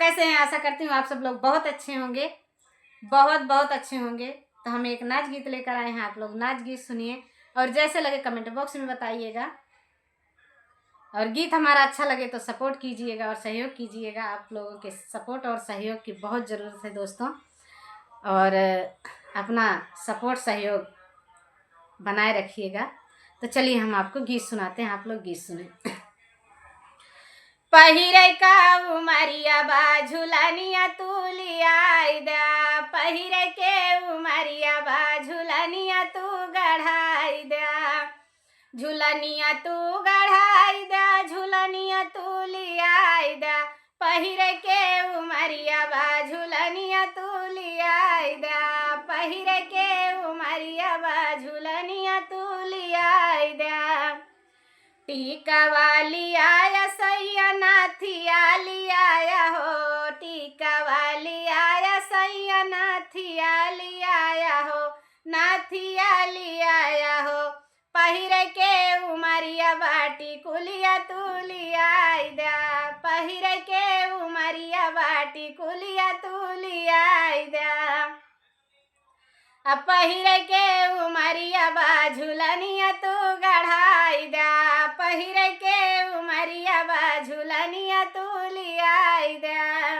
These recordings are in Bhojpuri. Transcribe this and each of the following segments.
कैसे हैं? आशा करती हूँ आप सब लोग बहुत अच्छे होंगे, बहुत बहुत अच्छे होंगे। तो हम एक नाच गीत लेकर आए हैं, आप लोग नाच गीत सुनिए और जैसे लगे कमेंट बॉक्स में बताइएगा। और गीत हमारा अच्छा लगे तो सपोर्ट कीजिएगा और सहयोग कीजिएगा। आप लोगों के सपोर्ट और सहयोग की बहुत ज़रूरत है दोस्तों, और अपना सपोर्ट सहयोग बनाए रखिएगा। तो चलिए हम आपको गीत सुनाते हैं, आप लोग गीत सुने। पहिरे का उमरिया बा झुलनिया तू लियाई दा, पहिरे के उमरिया बा झुलनिया तू गढ़ाई दा, झुलनिया तू गढ़ाई दा, झुलनिया तू लियाई दा, पहिरे के उमरिया बा झुलनिया तू लियाई दा, पहिरे के उमरिया बा झुलनिया तू लियाई दा। टीका वाली आया सैया नाथिया लियाया हो, टीका वाली आया सैया नाथिया लियाया हो, नाथिया लियाया हो, पहिरे के उमरिया बाटी कुलिया तू लियाई दा, पहिरे के उमरिया बाटी कुलिया तू लियाई दा, पहिरे के उमरिया बा झुलनिया तू गढ़ाई दा, पहिरे के उमरिया बा झुलनिया तू लियाई दा।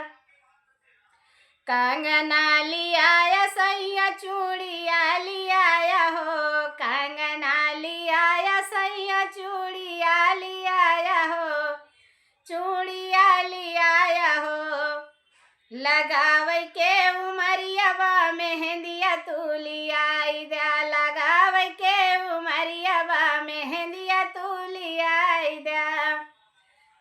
कंगना लियाया सैया चूड़िया लियाया हो, कंगना लियाया सैया चूड़िया लियाया हो, चूड़िया लियाया हो, लगावे के उमरिया बा मेहंदिया तू लियाई दा, लगावे के उमरिया बा मेहंदिया तू लियाई दा,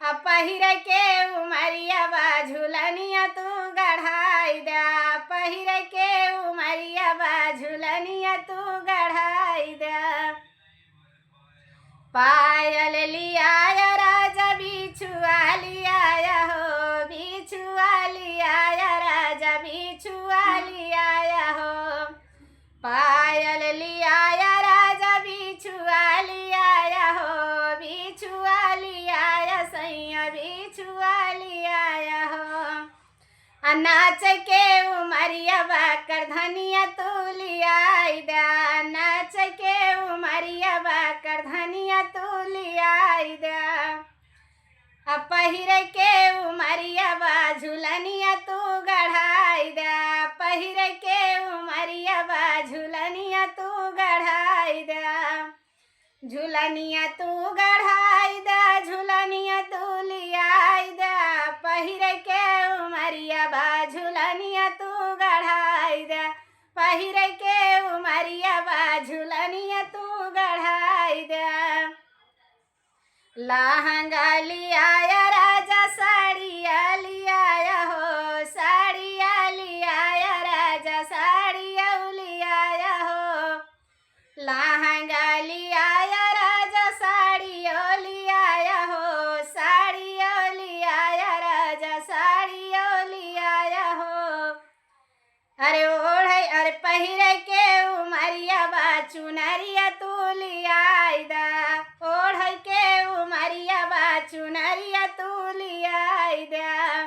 पहिरे के उमरिया बा झुलनिया तू गढ़ाई दा, पहिरे के उमरिया बा झुलनिया तू गढ़ाई दा। पायल लियाया राजा बिछुआ लियाया हो, बिछुआ लियाया राजा बिछुआ लियाया हो, पायल लियाया राजा बिछुआ लियाया हो, बिछुआ लियाया सैया बिछुआ लियाया हो, नाच के उमरिया बा करधनिया तू लियाई दा, नाच के उमरिया बा करधनिया तू लियाई दा, पहिरे के उमरिया बा झुलनिया तू गढ़ाई दा, पहिरे के उमरिया बा झुलनिया तू गढ़ाई दा, झुलनिया तू गढ़ाई दा, झुलनिया तू लियाई दा, पहिरे के उमरिया बा झुलनिया तू गढ़ाई दा, पहिरे के उमरिया बा झुलनिया तू गढ़ाई दा। लहंगा लियाया राजा साड़िया लियाया हो, साड़िया लियाया राजा साड़िया लियाया हो, लहंगा लियाया राजा साड़िया लियाया हो, साड़िया लियाया राजा साड़िया लियाया हो, अरे ओढ़े अरे पहिरे के उमरिया बा चुनरिया तू लियाई दा, ओढ़े के उमरिया बा चुनरिया तू लियाई दा,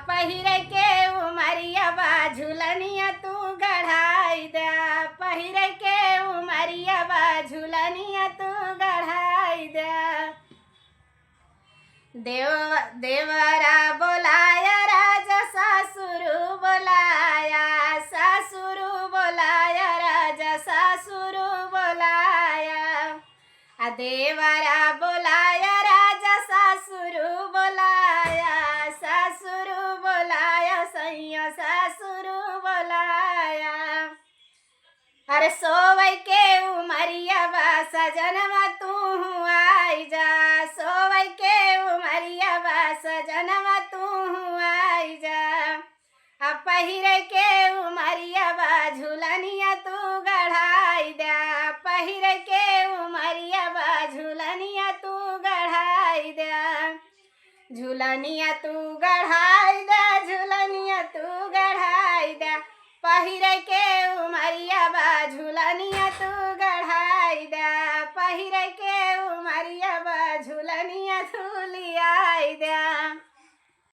पहिरे के उमरिया बा झुलनिया तू गढ़ाई दा, पहिरे के उमरिया बा झुलनिया तू गढ़ाई दा। देवरा बोलाया राजा सासुरु बोलाया, सासुरु बोलाया राजा सासुरु बोलाया, देवरा बोलाया राजा सासुरु बोलाया, सासुरु बोलाया सैया सासुरु बोलाया, अरे सोवै के उमरिया बा सजनवा तू आई जा, सोवै के उमरिया बा सजनवा तू आई जा, पहिरे के उमरिया बा झुलनिया तू गढ़ाई दा, पहिरे के उमरिया बा झुलनिया तू गढ़ाई दा, झुलनिया तू गढ़ाई दा, झुलनिया तू गढ़ाई दा, पहिरे के उमरिया बा झुलनिया तू गढ़ाई दा, पहिरे के उमरिया बा झुलनिया तू लियाई दा।